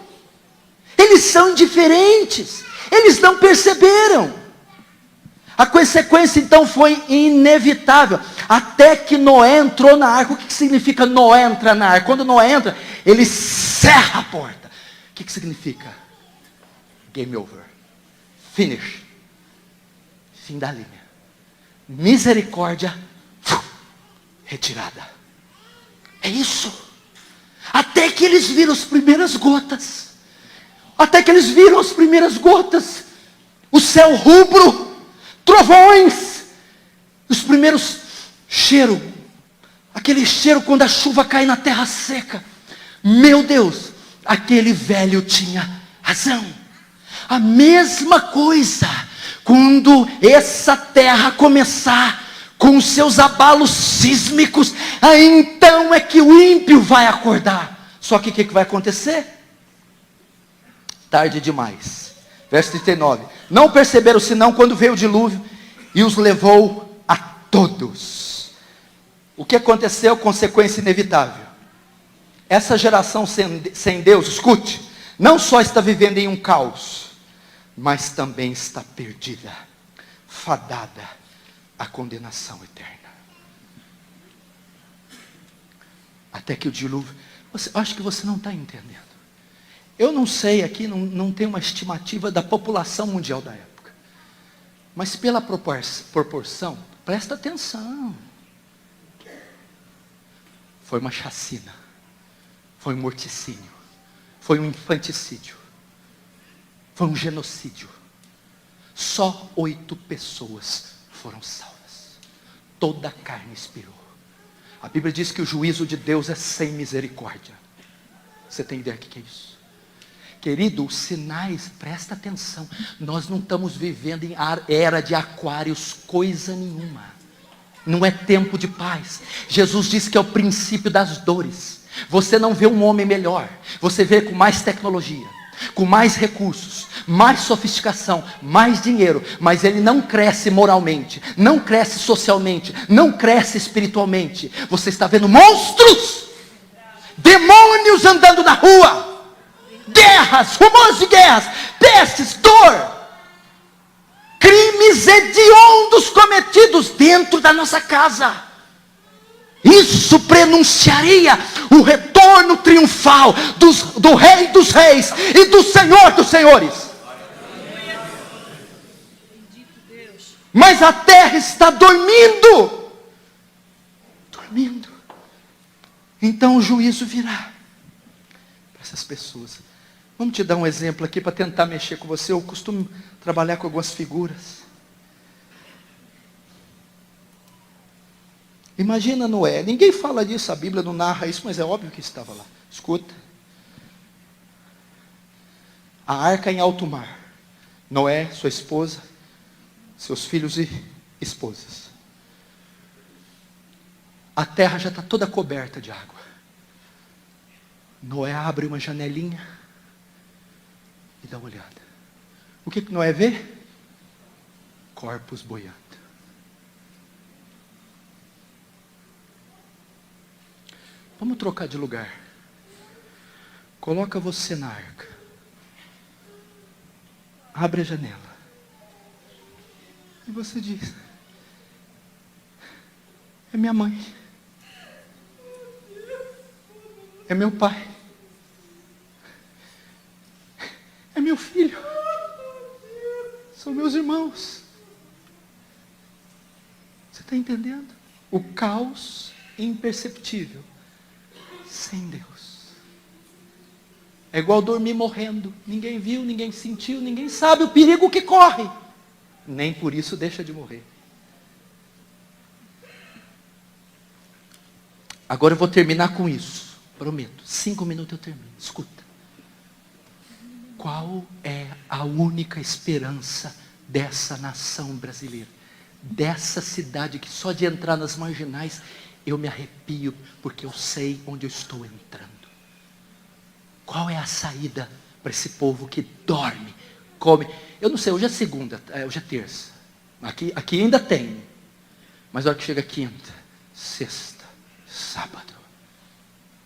B: Eles são indiferentes, eles não perceberam. A consequência então foi inevitável, até que Noé entrou na arca. O que significa Noé entrar na arca? Quando Noé entra, ele cerra a porta. O que significa? Game over, finish, fim da linha, misericórdia, retirada. É isso. Até que eles viram as primeiras gotas, o céu rubro, trovões, os primeiros cheiros, aquele cheiro quando a chuva cai na terra seca. Meu Deus, aquele velho tinha razão. A mesma coisa, quando essa terra começar com os seus abalos sísmicos, aí então é que o ímpio vai acordar. Só que o que vai acontecer? Tarde demais. Verso 39. Não perceberam senão quando veio o dilúvio e os levou a todos. O que aconteceu? Consequência inevitável. Essa geração sem Deus, escute, não só está vivendo em um caos, mas também está perdida, fadada à condenação eterna. Até que o dilúvio, acho que você não está entendendo. Eu não sei aqui, não tem uma estimativa da população mundial da época, mas pela proporção, presta atenção. Foi uma chacina, foi um morticínio, foi um infanticídio, foi um genocídio. Só 8 pessoas foram salvas. Toda a carne expirou. A Bíblia diz que o juízo de Deus é sem misericórdia. Você tem ideia do que é isso? Querido, os sinais, presta atenção. Nós não estamos vivendo em era de aquários, coisa nenhuma. Não é tempo de paz. Jesus disse que é o princípio das dores. Você não vê um homem melhor, você vê com mais tecnologia. com mais recursos, mais sofisticação, mais dinheiro, mas ele não cresce moralmente, não cresce socialmente, não cresce espiritualmente. Você está vendo monstros, demônios andando na rua, guerras, rumores de guerras, pestes, dor, crimes hediondos cometidos dentro da nossa casa. Isso prenunciaria o retorno triunfal do Rei dos Reis e do Senhor dos Senhores. Mas a terra está dormindo. Dormindo. Então o juízo virá para essas pessoas. Vamos te dar um exemplo aqui para tentar mexer com você. Eu costumo trabalhar com algumas figuras. Imagina Noé. Ninguém fala disso, a Bíblia não narra isso, mas é óbvio que estava lá. Escuta. A arca em alto mar. Noé, sua esposa, seus filhos e esposas. A terra já está toda coberta de água. Noé abre uma janelinha e dá uma olhada. O que Noé vê? Corpos boiando. Vamos trocar de lugar. Coloca você na arca. Abre a janela. E você diz: é minha mãe. É meu pai. É meu filho. São meus irmãos. Você está entendendo? O caos imperceptível. Sem Deus. É igual dormir morrendo. Ninguém viu, ninguém sentiu, ninguém sabe o perigo que corre. Nem por isso deixa de morrer. Agora eu vou terminar com isso. Prometo. 5 minutos eu termino. Escuta. Qual é a única esperança dessa nação brasileira? Dessa cidade que só de entrar nas marginais eu me arrepio, porque eu sei onde eu estou entrando. Qual é a saída para esse povo que dorme, come? Eu não sei, hoje é segunda, hoje é terça. Aqui ainda tem. Mas a hora que chega quinta, sexta, sábado,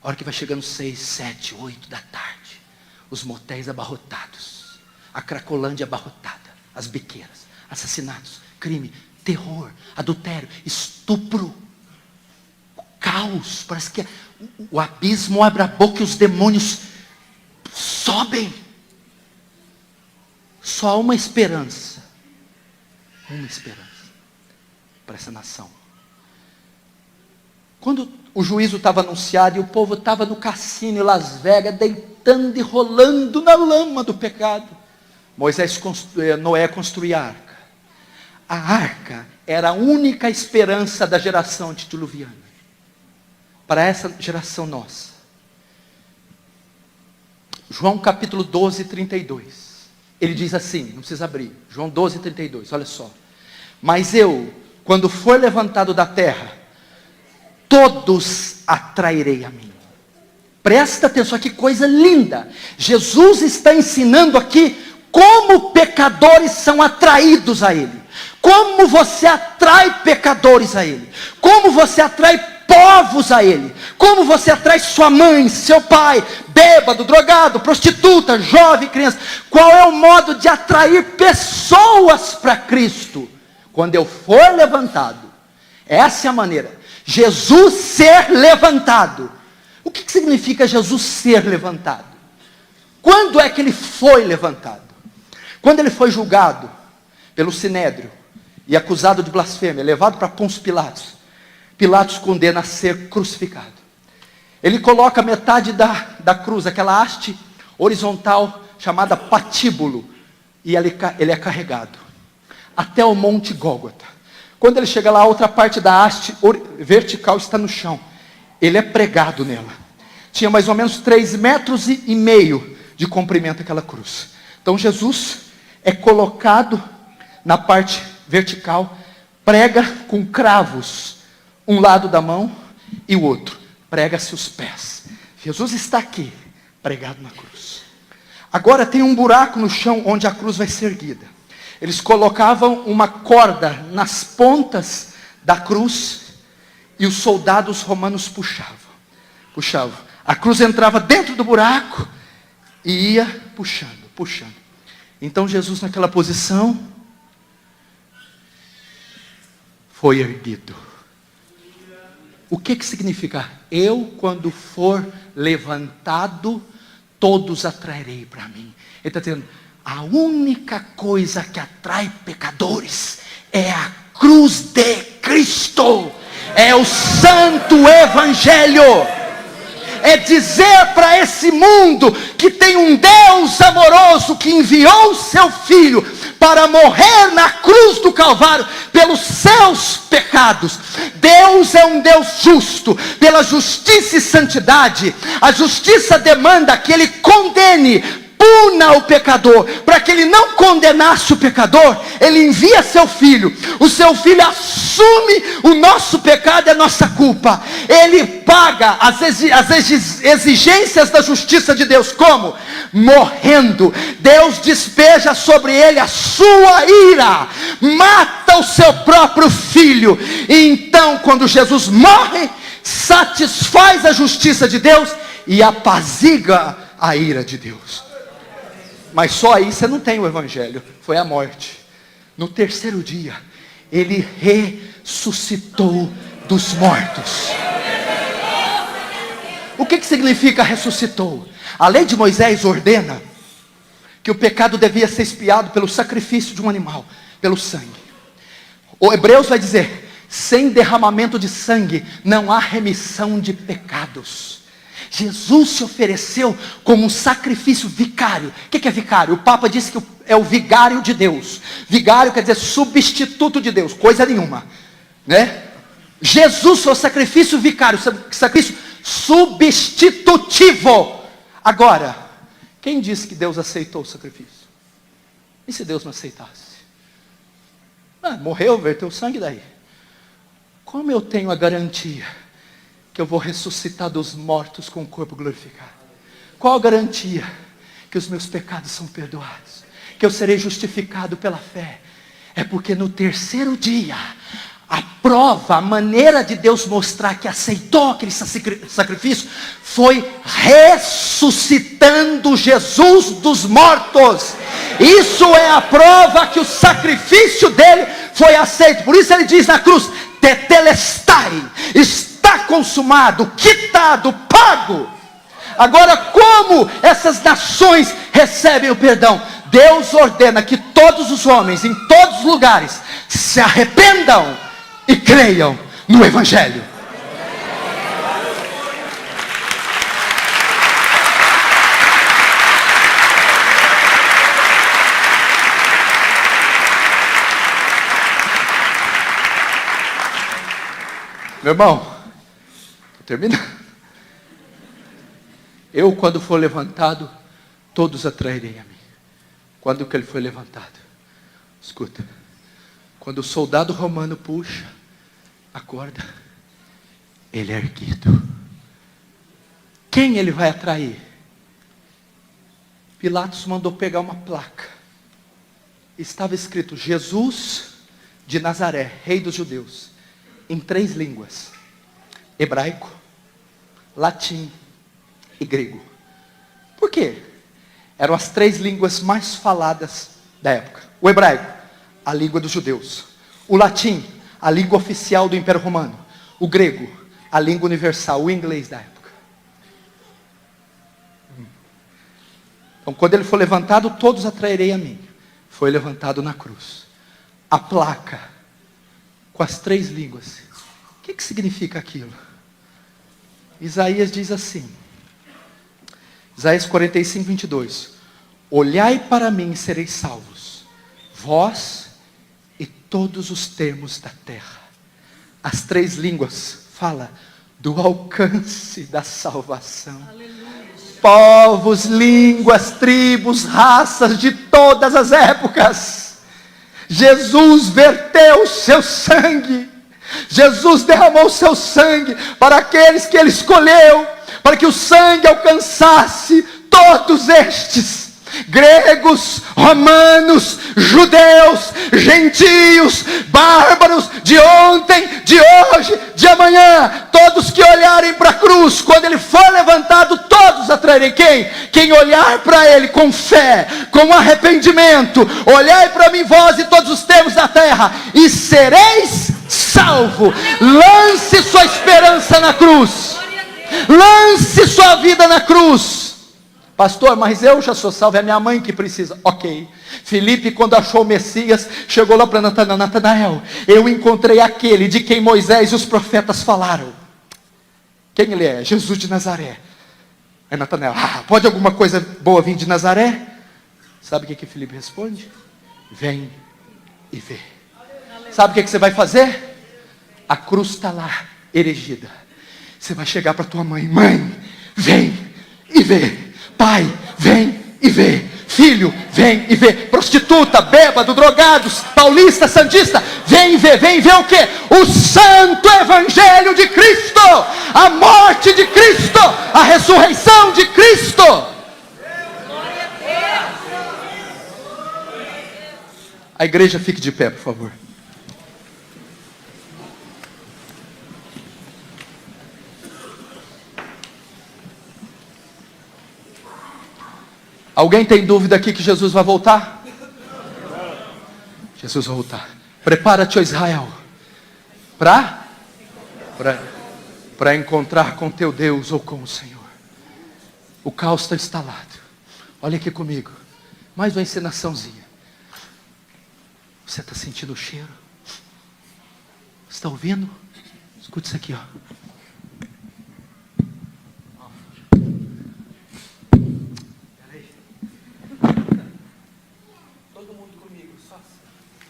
B: a hora que vai chegando 6, 7, 8 da tarde, os motéis abarrotados, a Cracolândia abarrotada, as biqueiras, assassinatos, crime, terror, adultério, estupro, caos, parece que o abismo abre a boca e os demônios sobem. Só há uma esperança para essa nação. Quando o juízo estava anunciado e o povo estava no cassino em Las Vegas, deitando e rolando na lama do pecado, Noé construiu a arca. A arca era a única esperança da geração antediluviana. Para essa geração nossa. João capítulo 12, 32. Ele diz assim, não precisa abrir. João 12, 32, olha só. Mas eu, quando for levantado da terra, todos atrairei a mim. Presta atenção, que coisa linda. Jesus está ensinando aqui como pecadores são atraídos a Ele. Como você atrai pecadores a Ele. Como você atrai povos a Ele. Como você atrai sua mãe, seu pai, bêbado, drogado, prostituta, jovem, criança. Qual é o modo de atrair pessoas para Cristo? Quando eu for levantado. Essa é a maneira. Jesus ser levantado. O que significa Jesus ser levantado? Quando é que Ele foi levantado? Quando Ele foi julgado pelo Sinédrio e acusado de blasfêmia, levado para Pôncio Pilatos. Pilatos condena a ser crucificado. Ele coloca metade da cruz, aquela haste horizontal chamada patíbulo, e ele é carregado até o monte Gólgota. Quando ele chega lá, a outra parte da haste vertical está no chão. Ele é pregado nela. Tinha mais ou menos 3,5 metros de comprimento aquela cruz. Então Jesus é colocado na parte vertical, prega com cravos, um lado da mão e o outro. Prega-se os pés. Jesus está aqui, pregado na cruz. Agora tem um buraco no chão onde a cruz vai ser erguida. Eles colocavam uma corda nas pontas da cruz e os soldados romanos puxavam. A cruz entrava dentro do buraco e ia puxando. Então Jesus, naquela posição, foi erguido. O que significa? Eu, quando for levantado, todos atrairei para mim. Ele está dizendo, a única coisa que atrai pecadores é a cruz de Cristo. É o santo evangelho. É dizer para esse mundo que tem um Deus amoroso que enviou o seu Filho para morrer na cruz do Calvário pelos seus pecados. Deus é um Deus justo. Pela justiça e santidade, a justiça demanda que Ele condene, puna o pecador. Para que Ele não condenasse o pecador, Ele envia seu Filho. O seu Filho assume o nosso pecado e a nossa culpa. Ele paga as exigências da justiça de Deus. Como? Morrendo. Deus despeja sobre Ele a sua ira. Mata o seu próprio Filho. E então, quando Jesus morre, satisfaz a justiça de Deus e apazigua a ira de Deus. Mas só aí você não tem o evangelho. Foi a morte. No terceiro dia, Ele ressuscitou dos mortos. O que significa ressuscitou? A lei de Moisés ordena que o pecado devia ser expiado pelo sacrifício de um animal, pelo sangue. O Hebreus vai dizer, sem derramamento de sangue não há remissão de pecados. Jesus se ofereceu como um sacrifício vicário. O que é vicário? O Papa disse que é o vigário de Deus. Vigário quer dizer substituto de Deus, coisa nenhuma, né? Jesus foi o sacrifício vicário, sacrifício substitutivo. Agora, quem disse que Deus aceitou o sacrifício? E se Deus não aceitasse? Morreu, verteu o sangue daí. Como eu tenho a garantia que eu vou ressuscitar dos mortos com o corpo glorificado? Qual a garantia que os meus pecados são perdoados? Que eu serei justificado pela fé? É porque no terceiro dia, a prova, a maneira de Deus mostrar que aceitou aquele sacrifício, foi ressuscitando Jesus dos mortos. Isso é a prova que o sacrifício dele foi aceito. Por isso ele diz na cruz, tetelestai, está consumado, quitado, pago. Agora, como essas nações recebem o perdão? Deus ordena que todos os homens, em todos os lugares, se arrependam e creiam no evangelho. Meu irmão, estou terminando. Eu, quando for levantado, todos atrairei a mim. Quando que ele foi levantado? Escuta. Quando o soldado romano puxa a corda, ele é erguido. Quem ele vai atrair? Pilatos mandou pegar uma placa. Estava escrito, Jesus de Nazaré, rei dos judeus. Em 3 línguas: hebraico, latim e grego. Por quê? Eram as 3 línguas mais faladas da época. O hebraico, a língua dos judeus. O latim, a língua oficial do Império Romano. O grego, a língua universal, o inglês da época. Então, quando ele for levantado, todos atrairei a mim. Foi levantado na cruz. A placa com as 3 línguas. O que significa aquilo? Isaías diz assim, Isaías 45, 22. Olhai para mim e sereis salvos, vós e todos os termos da terra. As 3 línguas fala do alcance da salvação. Aleluia. Povos, línguas, tribos, raças de todas as épocas. Jesus verteu o seu sangue. Jesus derramou o seu sangue para aqueles que ele escolheu, para que o sangue alcançasse todos estes. Gregos, romanos, judeus, gentios, bárbaros, de ontem, de hoje, de amanhã, todos que olharem para a cruz, quando ele for levantado, todos atrairem quem? Quem olhar para ele com fé, com arrependimento. Olhai para mim, vós e todos os termos da terra, e sereis salvo. Lance sua esperança na cruz, lance sua vida na cruz. Pastor, mas eu já sou salvo, é minha mãe que precisa. Ok. Filipe, quando achou o Messias, chegou lá para Natanael. Eu encontrei aquele de quem Moisés e os profetas falaram. Quem ele é? Jesus de Nazaré. Aí Natanael, pode alguma coisa boa vir de Nazaré? Sabe o que Filipe responde? Vem e vê. Sabe o que você vai fazer? A cruz está lá, erigida. Você vai chegar para tua mãe. Mãe, vem e vê. Pai, vem e vê. Filho, vem e vê. Prostituta, bêbado, drogados, paulista, santista, vem e vê o quê? O santo evangelho de Cristo, a morte de Cristo, a ressurreição de Cristo. A igreja fique de pé, por favor. Alguém tem dúvida aqui que Jesus vai voltar? Jesus vai voltar. Prepara-te, ó Israel, para encontrar com teu Deus ou com o Senhor. O caos está instalado. Olha aqui comigo. Mais uma encenaçãozinha. Você está sentindo o cheiro? Está ouvindo? Escute isso aqui, ó.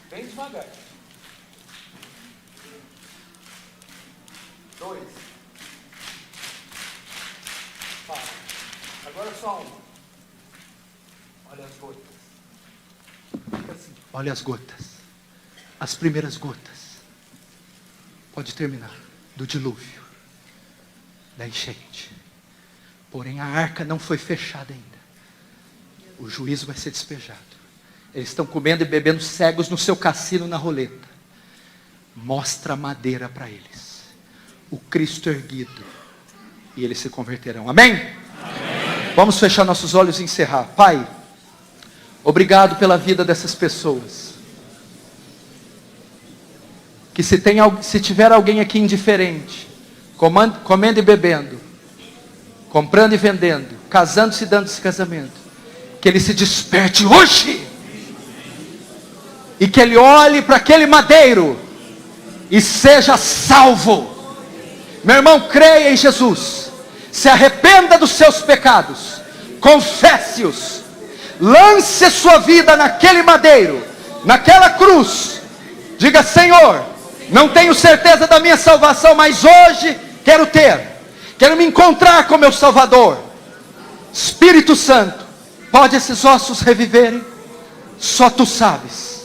B: Bem devagar. 2. Agora só 1. Olha as gotas. Assim. Olha as gotas. As primeiras gotas. Pode terminar. Do dilúvio. Da enchente. Porém a arca não foi fechada ainda. O juízo vai ser despejado. Eles estão comendo e bebendo cegos no seu cassino na roleta. Mostra a madeira para eles. O Cristo erguido. E eles se converterão. Amém? Amém? Vamos fechar nossos olhos e encerrar. Pai, obrigado pela vida dessas pessoas. Que se tiver alguém aqui indiferente, comendo e bebendo, comprando e vendendo, casando-se e dando-se casamento, que ele se desperte hoje. E que ele olhe para aquele madeiro e seja salvo. Meu irmão, creia em Jesus. Se arrependa dos seus pecados. Confesse-os. Lance sua vida naquele madeiro, naquela cruz. Diga: Senhor, não tenho certeza da minha salvação, mas hoje quero ter. Quero me encontrar com meu Salvador. Espírito Santo, pode esses ossos reviverem? Só tu sabes.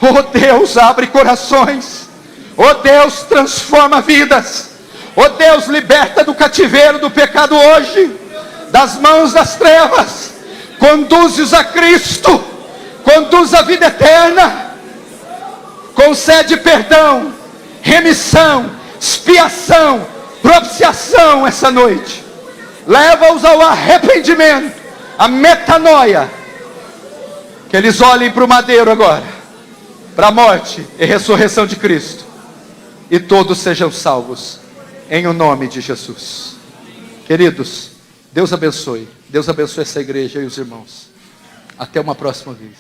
B: Oh Deus, abre corações. Oh Deus, transforma vidas. Oh Deus, liberta do cativeiro do pecado hoje, das mãos das trevas. Conduz-os a Cristo. Conduz a vida eterna. Concede perdão, remissão, expiação, propiciação essa noite. Leva-os ao arrependimento, a metanoia. Que eles olhem para o madeiro agora, para a morte e ressurreição de Cristo, e todos sejam salvos, em o nome de Jesus. Queridos, Deus abençoe essa igreja e os irmãos. Até uma próxima vez.